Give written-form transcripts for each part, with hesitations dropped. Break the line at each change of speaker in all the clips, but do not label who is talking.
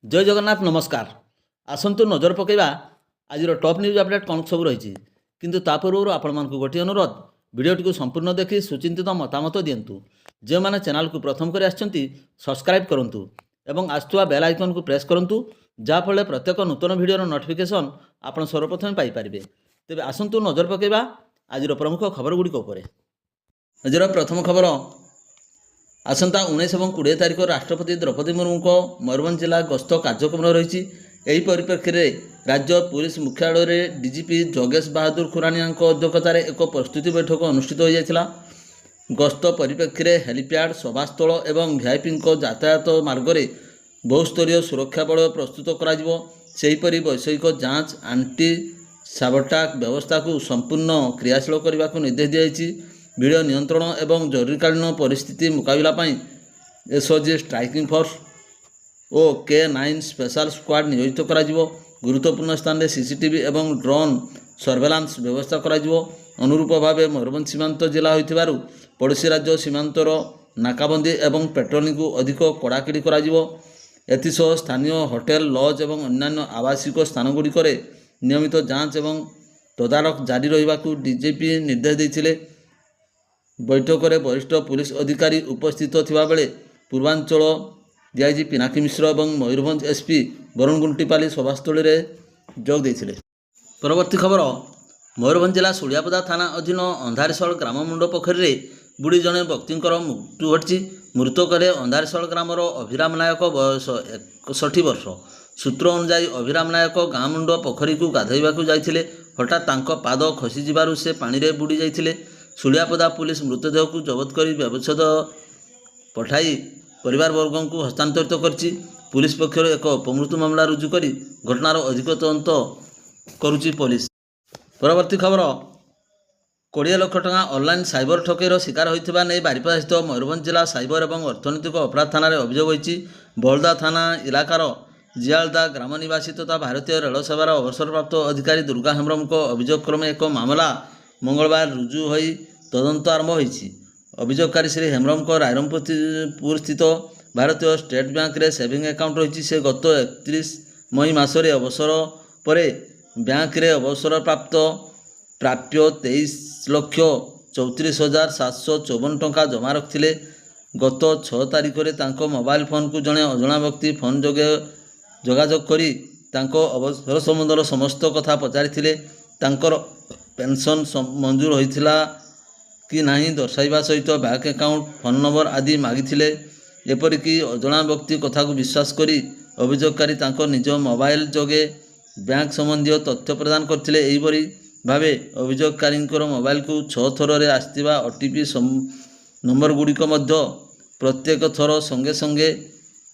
जय जगन्नाथ नमस्कार। आसतु नजर पकईवा आज टॉप न्यूज अपडेट कौन सब रही किंतु ता पूर्व आपण मानक गोटे अनुरोध भिडियोटी संपूर्ण देखि सुचिंतित मतामत दिंतु। जो मैंने चैनल को प्रथम कर सब्सक्राइब करूँ एवं आसुवा बेल आइकन को प्रेस करूँ जहाँफल प्रत्येक नूतन भिडियोर नोटिफिकेशन आप सर्वप्रथम पाइपर। तेज आसतु नजर पकईवा आज प्रमुख खबर गुड़िक। आज प्रथम खबर आसंता 19 और 20 तारिख राष्ट्रपति द्रौपदी मुर्मू को मयूरभंज जिला गस्त कार्यक्रम रही। यही परिप्रेक्षी में राज्य पुलिस मुख्यालय डीजीपी जोगेश बहादुर खुरानिया अध्यक्षतार एक प्रस्तुति बैठक अनुष्ठित हो जाता। गस्त परिप्रेक्षी में हेलीपैड सभास्थल और वीआईपी यातायात मार्ग में बहुस्तरीय सुरक्षा बल प्रस्तुत कर वैषयिक जांच आंटी साबटाक व्यवस्था को संपूर्ण क्रियाशील करने को निर्देश दी। भिड़ नियंत्रण एवं जरूरीकालीन परिस्थिति मुकाबला एसओजी स्ट्राइकिंग फोर्स और K9 स्पेशल स्क्वाड नियोजित करा। गुरुत्वपूर्ण स्थान में सीसीटीवी एवं ड्रोन सर्वेलांस व्यवस्था करा। अनुरूप भाव मयूरभंज सीमांत जिला होइथिबारु पड़ोशी राज्य सीमांतर नाकाबंदी एवं पेट्रोलिंग को अधिक कड़ाकड़ी करा। एथिसह स्थानीय होटेल लॉज एवं अन्यान्य आवासिक स्थानगुड़िक नियमित जांच एवं तदारख जारी रहिबा को डीजीपी निर्देश देथिले। बैठक में वरिष्ठ पुलिस अधिकारी उपस्थित थिबा बेले पूर्वांचल डीआईजी पिनाकी मिश्र और मयूरभंज एसपी वरुण गुंटीपाली सभास्थल में जोग देथिले। परवर्ती खबर मयूरभंज जिला सुलियापदा थाना अधीन अंधारशल ग्राम मुंड पोखरी बुड़ी जड़े व्यक्तिर मृत्यु घटी। मृतक अंधारशल ग्रामर अभिराम नायक बयस 61 वर्ष। सूत्र अनुसार अभिराम नायक गाँ मुंड पोखरी को गाधोइबाकू जाइथिले। हठात तांको पाद खसी जिबारु से पानी रे बुड़ी जाइथिले। सुलियापदा पुलिस मृतदेह को जबत कर व्यवच्छेद पठाई परिवार वर्ग को हस्तांतरित करछि। पुलिस पक्षर एक अपमृत्यु मामला रुजु कर घटनार अधिक तदंत करुछि पुलिस। परवर्ती खबर 20 लाख टका ऑनलाइन साइबर ठकेर शिकार होइथिबा नै बारिपदा स्थित मयूरभंज जिला साइबर एवं अर्थनैतिक अपराध थाना अभियोग होइछि। बलदा थाना इलाकार जियालदा ग्राम निवासी तथा भारतीय रेल सेवार अवसरप्राप्त अधिकारी दुर्गा हेम्ब्रम को अभियोग क्रमे एक मामला मंगलवार रुजु हो तदंत आरंभ होइछि। अभियोगकारी श्री हेम्ब्रम को रायरंगपुर स्थित भारतीय स्टेट बैंक रे सेविंग अकाउंट रही। से गत 31 मई मासरे अवसर पर बैंक रे अवसर प्राप्य 23,34,754 टंका जमा रखिले। गत 6 तारिख में तांको मोबाइल फोन को जड़े अजणा व्यक्ति फोन जोगे जोगाजोग करी तांको अवसर संबंधर समस्त कथा पचारिथिले। तांकर पेंशन मंजूर होइथिला कि नहीं दर्शाइबा सहित बैंक अकाउंट फोन नंबर आदि मागिथिले। एपरिक अजणा व्यक्ति कथा को विश्वास करी अभियोगकारी तांको निज मोबाइल जोगे बैंक संबंधी तथ्य प्रदान करथिले। एहिपरि भावे अभियोगकारी मोबाइल को 6 थर रे आस्तिबा ओटीपी नंबर गुड़िक मध्य प्रत्येक थर संगे संगे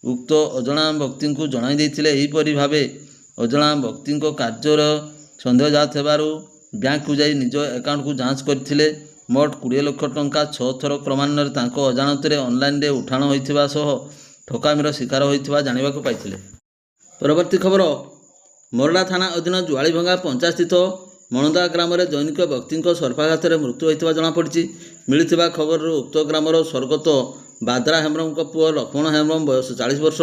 उक्त अजणा व्यक्ति को जणाई देथिले। एहिपरि भावे अजणा व्यक्ति कार्यर संदेह जात हेबारु बैंक को जाई निज अकाउंट को जांच करथिले। मोट 20 लाख टंका 6 थर क्रमान्वये तांको अजाणତରେ ऑनलाइन रे उठाण होइथिबा सह ठकामीर शिकार होइथिबा जानिबाकू पाइथिले। परवर्ती खबर मोरडा थाना अधीन जुआलीभंगा पंचायत स्थित मणदा ग्राम रे दैनिक व्यक्ति सर्पाघात मृत्यु होइथिबा जणा पड़िछि। मिलिथिबा खबर उक्त ग्रामर स्वर्गत बाद्रा हेम्ब्रम को पुओ लक्ष्मण हेम्ब्रम बयस 40 वर्ष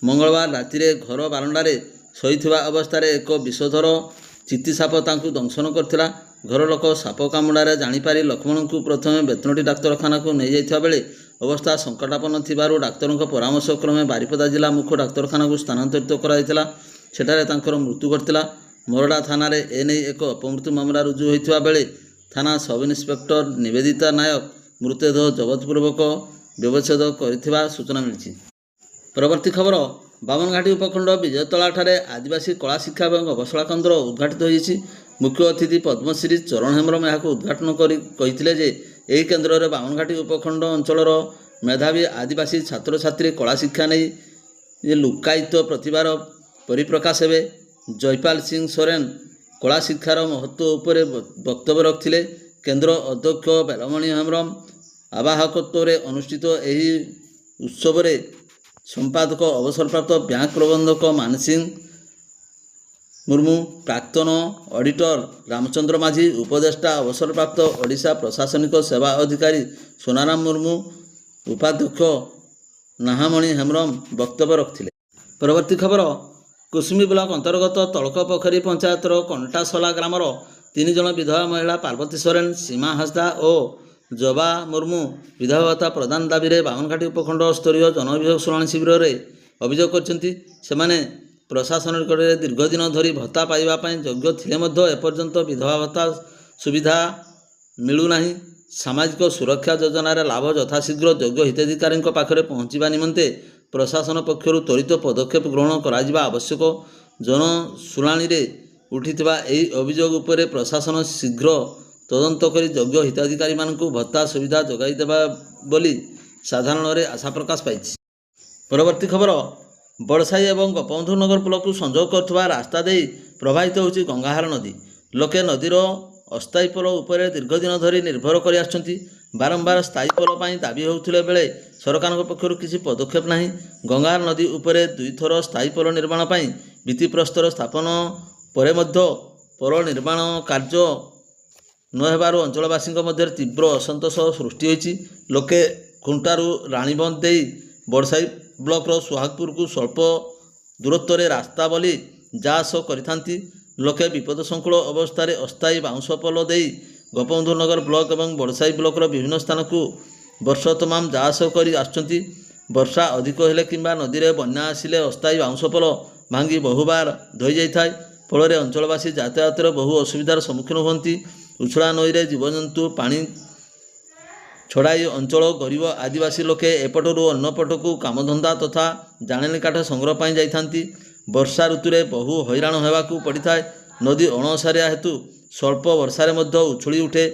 मंगलवार राति रे घर बारंडारे शोइथिबा अवस्था एक विषधर चित्ती साप तांकु दंशन करथिला। घर लोक साप कामुड़ारे जानीपारी लक्ष्मण को प्रथमे बेतनटी डाक्तरखाना को नहीं जाइथिबा बेले अवस्था संकटापन्न थिबारु डाक्तरों परामर्श क्रमे बारिपदा जिला मुख्य डाक्तरखाना को स्थानांतरित कराइथिला। सेठारे तांकर मृत्यु घटिला। मोरडा थाना रे एने एक अपमृत्यु मामला रुजु होइथिबा बेले थाना सब इन्स्पेक्टर निवेदिता नायक मृतदेह जबतपूर्वक व्यवच्छेद करथिबा सूचना मिली। परवर्ती खबर बामनघाटी उपखंड विजयतला ठारे आदिवासी कला शिक्षा और गवेषणा केन्द्र उद्घाटित होइछि। मुख्य अतिथि पद्मश्री चरण हेम्ब्रम यहाँ उद्घाटन करते जे यही केन्द्र में बामनघाटी उपखंड अंचल मेधावी आदिवासी छात्र छात्री कला शिक्षा नहीं लुक्कायित प्रतिभार परिप्रकाश हे। जयपाल सिंह सोरेन कला शिक्षार महत्व उपर वक्तव्य रखिले। केन्द्र अध्यक्ष बेलमणि हेम्ब्रम आवाहकत्व अनुष्ठित यही उत्सव संपादक अवसरप्राप्त बैंक प्रबंधक मानसिंह मुर्मू, प्राक्तन ऑडिटर रामचंद्र माझी, उपदेष्टा अवसरप्राप्त ओडिशा प्रशासनिक सेवा अधिकारी सोनाराम मुर्मू, उपाध्यक्ष नाहामणि हेम्ब्रम वक्तव्य रखिले। ପରବର୍ତ୍ତୀ ଖବର କୁସୁମୀ ବ୍ଲକ ଅନ୍ତର୍ଗତ ତଳକ ପୋଖରୀ ପଞ୍ଚାୟତର କଣ୍ଟାସଲା ଗ୍ରାମର 3 ଜଣ ବିଧବା ମହିଳା ପାର୍ବତୀ ସୋରେନ, ସୀମା ହାସଦା ଓ ଜବା ମୁର୍ମୁ ବିଧବା ଭତ୍ତା ପ୍ରଦାନ ଦାବିରେ ବାମନଘାଟି ଉପଖଣ୍ଡ ସ୍ତରୀୟ ଜନଅଭିଯୋଗ ଶୁଣାଣି ଶିବିରରେ ଅଭିଯୋଗ କରିଛନ୍ତି। ସେମାନେ ପ୍ରଶାସନ ନିକଟରେ ଦୀର୍ଘ ଦିନ ଧରି ଭତ୍ତା ପାଇବା ପାଇଁ ଯୋଗ୍ୟ ଥିଲେ ମଧ୍ୟ ଏପର୍ଯ୍ୟନ୍ତ ବିଧବା ଭତ୍ତା ସୁବିଧା ମିଳୁନାହିଁ। ସାମାଜିକ ସୁରକ୍ଷା ଯୋଜନାର ଲାଭ ଯଥାଶୀଘ୍ର ଯୋଗ୍ୟ ହିତାଧିକାରୀଙ୍କ ପାଖରେ ପହଞ୍ଚିବା ନିମନ୍ତେ ପ୍ରଶାସନ ପକ୍ଷରୁ ତ୍ୱରିତ ପଦକ୍ଷେପ ଗ୍ରହଣ କରାଯିବା ଆବଶ୍ୟକ। ଜନଶୁଣାଣିରେ ଉଠିଥିବା ଏହି ଅଭିଯୋଗ ଉପରେ ପ୍ରଶାସନ ଶୀଘ୍ର ତଦନ୍ତ କରି ଯୋଗ୍ୟ ହିତାଧିକାରୀମାନଙ୍କୁ ଭତ୍ତା ସୁବିଧା ଯୋଗାଇ ଦେବା ବୋଲି ସାଧାରଣରେ ଆଶା ପ୍ରକାଶ ପାଇଛି। ପରବର୍ତ୍ତୀ ଖବର ବଡ଼ସାହି ଏବଂ ଗୋପବନ୍ଧୁନଗର ବ୍ଲକକୁ ସଂଯୋଗ କରୁଥିବା ରାସ୍ତା ଦେଇ ପ୍ରବାହିତ ହେଉଛି ଗଙ୍ଗାହାର ନଦୀ। ଲୋକେ ନଦୀର ଅସ୍ଥାୟୀ ପୋଲ ଉପରେ ଦୀର୍ଘଦିନ ଧରି ନିର୍ଭର କରି ଆସୁଛନ୍ତି। ବାରମ୍ବାର ସ୍ଥାୟୀ ପୋଲ ପାଇଁ ଦାବି ହେଉଥିବା ବେଳେ ସରକାରଙ୍କ ପକ୍ଷରୁ କିଛି ପଦକ୍ଷେପ ନାହିଁ। ଗଙ୍ଗାହାର ନଦୀ ଉପରେ 2 ଥର ସ୍ଥାୟୀ ପୋଲ ନିର୍ମାଣ ପାଇଁ ଭିତ୍ତିପ୍ରସ୍ତର ସ୍ଥାପନ ପରେ ମଧ୍ୟ ପୋଲ ନିର୍ମାଣ କାର୍ଯ୍ୟ ନ ହେବାରୁ ଅଞ୍ଚଳବାସୀଙ୍କ ମଧ୍ୟରେ ତୀବ୍ର ଅସନ୍ତୋଷ ସୃଷ୍ଟି ହୋଇଛି। ଲୋକେ ଖୁଣ୍ଟାରୁ ରାଣୀବନ୍ଧ ଦେଇ ବଡ଼ସାହି ବ୍ଲକର ସୁହାଗପୁରକୁ ସ୍ୱଳ୍ପ ଦୂରତ୍ୱରେ ରାସ୍ତା ବୋଲି ଯା ଆସ କରିଥାନ୍ତି। ଲୋକେ ବିପଦସଙ୍କୁଳ ଅବସ୍ଥାରେ ଅସ୍ଥାୟୀ ବାଉଁଶ ପୋଲ ଦେଇ ଗୋପବନ୍ଧୁନଗର ବ୍ଲକ ଏବଂ ବଡ଼ସାହି ବ୍ଲକର ବିଭିନ୍ନ ସ୍ଥାନକୁ ବର୍ଷ ତମାମ ଯା ଆସ କରି ଆସୁଛନ୍ତି। ବର୍ଷା ଅଧିକ ହେଲେ କିମ୍ବା ନଦୀରେ ବନ୍ୟା ଆସିଲେ ଅସ୍ଥାୟୀ ବାଉଁଶ ପୋଲ ଭାଙ୍ଗି ବହୁବାର ଧୋଇ ଯାଇଥାଏ। ଫଳରେ ଅଞ୍ଚଳବାସୀ ଯାତାୟାତରେ ବହୁ ଅସୁବିଧାର ସମ୍ମୁଖୀନ ହୁଅନ୍ତି। ଉଛୁଳା ନଈରେ ଜୀବଜନ୍ତୁ ପାଣି ଛଡ଼ାଇ ଅଞ୍ଚଳ ଗରିବ ଆଦିବାସୀ ଲୋକେ ଏପଟରୁ ଅନ୍ୟ ପଟକୁ କାମଧନ୍ଦା ତଥା ଜାଳେଣୀ କାଠ ସଂଗ୍ରହ ପାଇଁ ଯାଇଥାନ୍ତି। ବର୍ଷା ଋତୁରେ ବହୁ ହଇରାଣ ହେବାକୁ ପଡ଼ିଥାଏ। ନଦୀ ଅଣଓସାରିଆ ହେତୁ ସ୍ୱଳ୍ପ ବର୍ଷାରେ ମଧ୍ୟ ଉଛୁଳି ଉଠେ।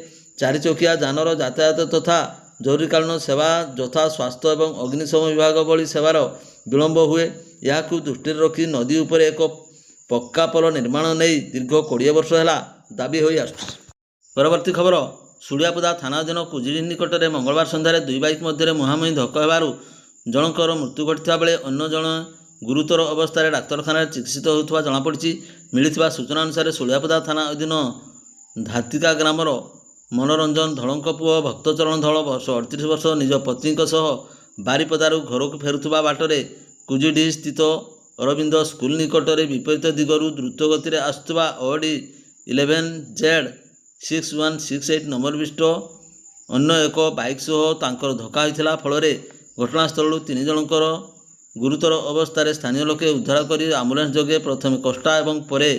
4 ଚକିଆ ଯାନର ଯାତାୟାତ ତଥା ଜରୁରୀକାଳୀନ ସେବା ଯଥା ସ୍ୱାସ୍ଥ୍ୟ ଏବଂ ଅଗ୍ନିଶମ ବିଭାଗ ଭଳି ସେବାର ବିଳମ୍ବ ହୁଏ। ଏହାକୁ ଦୃଷ୍ଟିରେ ରଖି ନଦୀ ଉପରେ ଏକ ପକ୍କା ପୋଲ ନିର୍ମାଣ ନେଇ ଦୀର୍ଘ 20 ବର୍ଷ ହେଲା ଦାବି ହୋଇ ଆସୁଛି। ପରବର୍ତ୍ତୀ ଖବର ସୁଳିଆପଦା ଥାନା ଅଧୀନ କୁଜିଡ଼ି ନିକଟରେ ମଙ୍ଗଳବାର ସନ୍ଧ୍ୟାରେ 2 ବାଇକ୍ ମଧ୍ୟରେ ମୁହାଁମୁହିଁ ଧକ୍କା ହେବାରୁ ଜଣଙ୍କର ମୃତ୍ୟୁ ଘଟିଥିବା ବେଳେ ଅନ୍ୟ ଜଣେ ଗୁରୁତର ଅବସ୍ଥାରେ ଡାକ୍ତରଖାନାରେ ଚିକିତ୍ସିତ ହେଉଥିବା ଜଣାପଡ଼ିଛି। ମିଳିଥିବା ସୂଚନା ଅନୁସାରେ ସୁଳିଆପଦା ଥାନା ଅଧୀନ ଧାତିକା ଗ୍ରାମର ମନୋରଞ୍ଜନ ଧଳଙ୍କ ପୁଅ ଭକ୍ତଚରଣ ଧଳ ବର୍ଷ 38 ବର୍ଷ ନିଜ ପତ୍ନୀଙ୍କ ସହ ବାରିପଦାରୁ ଘରକୁ ଫେରୁଥିବା ବାଟରେ କୁଜିଡ଼ି ସ୍ଥିତ ଅରବିନ୍ଦ ସ୍କୁଲ ନିକଟରେ ବିପରୀତ ଦିଗରୁ ଦ୍ରୁତ ଗତିରେ ଆସୁଥିବା ଅଡି 11Z6168 ନମ୍ବର ବିଶିଷ୍ଟ ଅନ୍ୟ ଏକ ବାଇକ୍ ସହ ତାଙ୍କର ଧକ୍କା ହୋଇଥିଲା। ଫଳରେ ଘଟଣାସ୍ଥଳରୁ 3 ଜଣଙ୍କର ଗୁରୁତର ଅବସ୍ଥାରେ ସ୍ଥାନୀୟ ଲୋକେ ଉଦ୍ଧାର କରି ଆମ୍ବୁଲାନ୍ସ ଯୋଗେ ପ୍ରଥମେ କଷ୍ଟା ଏବଂ ପରେ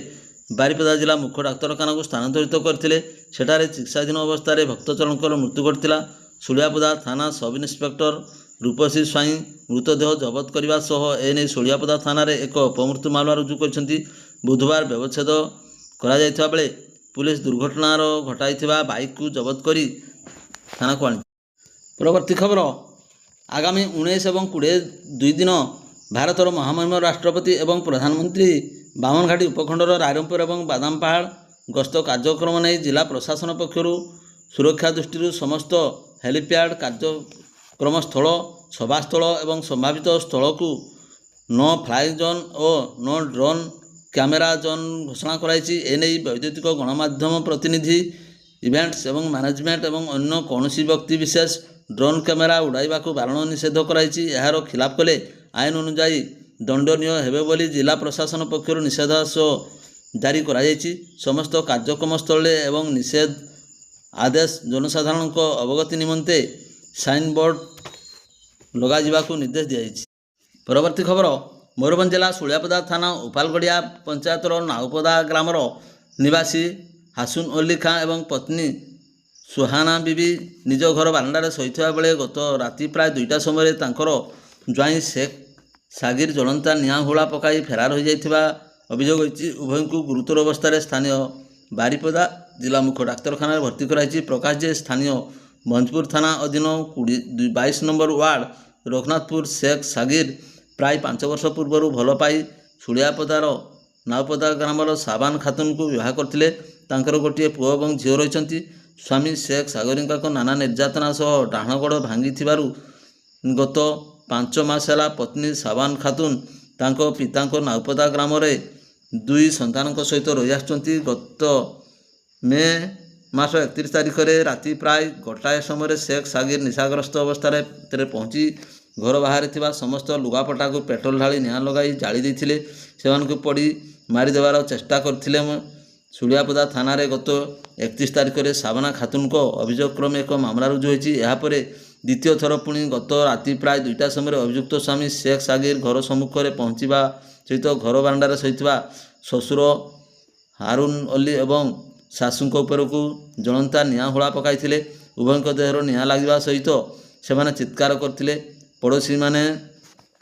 ବାରିପଦା ଜିଲ୍ଲା ମୁଖ୍ୟ ଡାକ୍ତରଖାନାକୁ ସ୍ଥାନାନ୍ତରିତ କରିଥିଲେ। ସେଠାରେ ଚିକିତ୍ସାଧୀନ ଅବସ୍ଥାରେ ଭକ୍ତଚରଣଙ୍କର ମୃତ୍ୟୁ ଘଟିଥିଲା। ସୁଳିଆପଦା ଥାନା ସବ୍ ଇନ୍ସପେକ୍ଟର ରୂପସୀ ସ୍ୱାଇଁ ମୃତଦେହ ଜବତ କରିବା ସହ ଏନେଇ ସୁଳିଆପଦା ଥାନାରେ ଏକ ଅପମୃତ୍ୟୁ ମାମଲା ରୁଜୁ କରିଛନ୍ତି। ବୁଧବାର ବ୍ୟବଚ୍ଛେଦ କରାଯାଇଥିବା ବେଳେ ପୁଲିସ ଦୁର୍ଘଟଣାର ଘଟାଇଥିବା ବାଇକ୍କୁ ଜବତ କରି ଥାନାକୁ ଆଣିଛି। ପରବର୍ତ୍ତୀ ଖବର ଆଗାମୀ 19 ଏବଂ 20 2 ଦିନ ଭାରତର ମହାମହିମ ରାଷ୍ଟ୍ରପତି ଏବଂ ପ୍ରଧାନମନ୍ତ୍ରୀ ବାମନଘାଟି ଉପଖଣ୍ଡର ରାଇରଙ୍ଗପୁର ଏବଂ ବାଦାମପାହାଡ଼ ଗସ୍ତ କାର୍ଯ୍ୟକ୍ରମ ନେଇ ଜିଲ୍ଲା ପ୍ରଶାସନ ପକ୍ଷରୁ ସୁରକ୍ଷା ଦୃଷ୍ଟିରୁ ସମସ୍ତ ହେଲିପ୍ୟାଡ୍, କାର୍ଯ୍ୟକ୍ରମ ସ୍ଥଳ, ସଭାସ୍ଥଳ ଏବଂ ସମ୍ଭାବିତ ସ୍ଥଳକୁ ନୋ ଫ୍ଲାଏ ଜୋନ୍ ଓ ନୋ ଡ୍ରୋନ୍ କ୍ୟାମେରା ଜୋନ୍ ଘୋଷଣା କରାଯାଇଛି। ଏନେଇ ବୈଦ୍ୟୁତିକ ଗଣମାଧ୍ୟମ ପ୍ରତିନିଧି, ଇଭେଣ୍ଟସ୍ ଏବଂ ମ୍ୟାନେଜମେଣ୍ଟ ଏବଂ ଅନ୍ୟ କୌଣସି ବ୍ୟକ୍ତି ବିଶେଷ ଡ୍ରୋନ୍ କ୍ୟାମେରା ଉଡ଼ାଇବାକୁ ବାରଣ ନିଷେଧ କରାଯାଇଛି। ଏହାର ଖିଲାପ କଲେ ଆଇନ ଅନୁଯାୟୀ ଦଣ୍ଡନୀୟ ହେବେ ବୋଲି ଜିଲ୍ଲା ପ୍ରଶାସନ ପକ୍ଷରୁ ନିଷେଧାଦେଶ ଜାରି କରାଯାଇଛି। ସମସ୍ତ କାର୍ଯ୍ୟକ୍ରମ ସ୍ଥଳରେ ଏବଂ ନିଷେଧ ଆଦେଶ ଜନସାଧାରଣଙ୍କ ଅବଗତି ନିମନ୍ତେ ସାଇନବୋର୍ଡ ଲଗାଯିବାକୁ ନିର୍ଦ୍ଦେଶ ଦିଆଯାଇଛି। ପରବର୍ତ୍ତୀ ଖବର ମୟୂରଭଞ୍ଜ ଜିଲ୍ଲା ସୁଳିଆପଦା ଥାନା ଉପାଲଗଡ଼ିଆ ପଞ୍ଚାୟତର ନାଉପଦା ଗ୍ରାମର ନିବାସୀ ହାସୁନ ଅଲ୍ଲୀ ଖାଁ ଏବଂ ପତ୍ନୀ ସୁହାନା ବିବି ନିଜ ଘର ବାରଣ୍ଡାରେ ଶୋଇଥିବା ବେଳେ ଗତ ରାତି ପ୍ରାୟ 2ଟା ସମୟରେ ତାଙ୍କର ଜ୍ୱାଇଁ ଶେଖ୍ ସାଗିର ଜ୍ୱଳନ୍ତା ନିଆଁ ହୁଳା ପକାଇ ଫେରାର ହୋଇଯାଇଥିବା ଅଭିଯୋଗ ହୋଇଛି। ଉଭୟଙ୍କୁ ଗୁରୁତର ଅବସ୍ଥାରେ ସ୍ଥାନୀୟ ବାରିପଦା ଜିଲ୍ଲା ମୁଖ୍ୟ ଡାକ୍ତରଖାନାରେ ଭର୍ତ୍ତି କରାଯାଇଛି। ପ୍ରକାଶ ଯେ ସ୍ଥାନୀୟ ଭଞ୍ଜପୁର ଥାନା ଅଧୀନ 22 ନମ୍ବର ୱାର୍ଡ ରଘୁନାଥପୁର ଶେଖ୍ ସାଗିର ପ୍ରାୟ 5 ବର୍ଷ ପୂର୍ବରୁ ଭଲ ପାଇ ସୁଳିଆପଦାର ନାଉପଦା ଗ୍ରାମର ସାବାନ ଖାତୁନକୁ ବିବାହ କରିଥିଲେ। ତାଙ୍କର ଗୋଟିଏ ପୁଅ ଏବଂ ଝିଅ ରହିଛନ୍ତି। ସ୍ୱାମୀ ଶେଖ୍ ସାଗରିକାଙ୍କ ନାନା ନିର୍ଯାତନା ସହ ଡାହାଣ ଗୋଡ଼ ଭାଙ୍ଗିଥିବାରୁ ଗତ 5 ମାସ ହେଲା ପତ୍ନୀ ସାବାନ ଖାତୁନ ତାଙ୍କ ପିତାଙ୍କ ନାଉପଦା ଗ୍ରାମରେ 2 ସନ୍ତାନଙ୍କ ସହିତ ରହିଆସୁଛନ୍ତି। ଗତ ମେ ମାସ 31 ତାରିଖରେ ରାତି ପ୍ରାୟ 1ଟା ସମୟରେ ଶେଖ୍ ସାଗିର ନିଶାଗ୍ରସ୍ତ ଅବସ୍ଥାରେ ପହଞ୍ଚି ଘର ବାହାରେ ଥିବା ସମସ୍ତ ଲୁଗାପଟାକୁ ପେଟ୍ରୋଲ ଢାଳି ନିଆଁ ଲଗାଇ ଜାଳି ଦେଇଥିଲେ। ସେମାନଙ୍କୁ ପୋଡ଼ି ମାରିଦେବାର ଚେଷ୍ଟା କରିଥିଲେ। ସୁଳିଆପଦା ଥାନାରେ ଗତ 31 ତାରିଖରେ ସାବନା ଖାତୁନଙ୍କ ଅଭିଯୋଗ କ୍ରମେ ଏକ ମାମଲା ରୁଜୁ ହୋଇଛି। ଏହାପରେ ଦ୍ୱିତୀୟ ଥର ପୁଣି ଗତ ରାତି ପ୍ରାୟ 2ଟା ସମୟରେ ଅଭିଯୁକ୍ତ ସ୍ୱାମୀ ଶେଖ ସାଗିର ଘର ସମ୍ମୁଖରେ ପହଞ୍ଚିବା ସହିତ ଘର ବାରଣ୍ଡାରେ ଶୋଇଥିବା ଶ୍ୱଶୁର ହାରୁନ ଅଲି ଏବଂ ଶାଶୁଙ୍କ ଉପରକୁ ଜଳନ୍ତା ନିଆଁ ହୁଳା ପକାଇଥିଲେ। ଉଭୟଙ୍କ ଦେହରୁ ନିଆଁ ଲାଗିବା ସହିତ ସେମାନେ ଚିତ୍କାର କରିଥିଲେ। ପଡ଼ୋଶୀମାନେ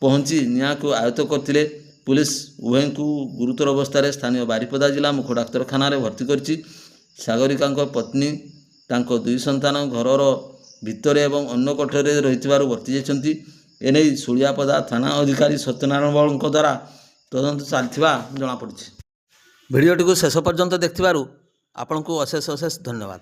ପହଞ୍ଚି ନିଆଁକୁ ଆୟତ୍ତ କରିଥିଲେ। ପୁଲିସ ଉଭୟଙ୍କୁ ଗୁରୁତର ଅବସ୍ଥାରେ ସ୍ଥାନୀୟ ବାରିପଦା ଜିଲ୍ଲା ମୁଖ୍ୟ ଡାକ୍ତରଖାନାରେ ଭର୍ତ୍ତି କରିଛି। ସାଗରିକାଙ୍କ ପତ୍ନୀ ତାଙ୍କ 2 ସନ୍ତାନ ଘରର ଭିତରେ ଏବଂ ଅନ୍ୟ କୋଠରୀରେ ରହିଥିବାରୁ ବର୍ତ୍ତି ଯାଇଛନ୍ତି। ଏନେଇ ସୁଳିଆପଦା ଥାନା ଅଧିକାରୀ ସତ୍ୟନାରାୟଣ ବଳଙ୍କ ଦ୍ୱାରା ତଦନ୍ତ ଚାଲିଥିବା ଜଣାପଡ଼ିଛି। ଭିଡ଼ିଓଟିକୁ ଶେଷ ପର୍ଯ୍ୟନ୍ତ ଦେଖିଥିବାରୁ ଆପଣଙ୍କୁ ଅଶେଷ ଅଶେଷ ଧନ୍ୟବାଦ।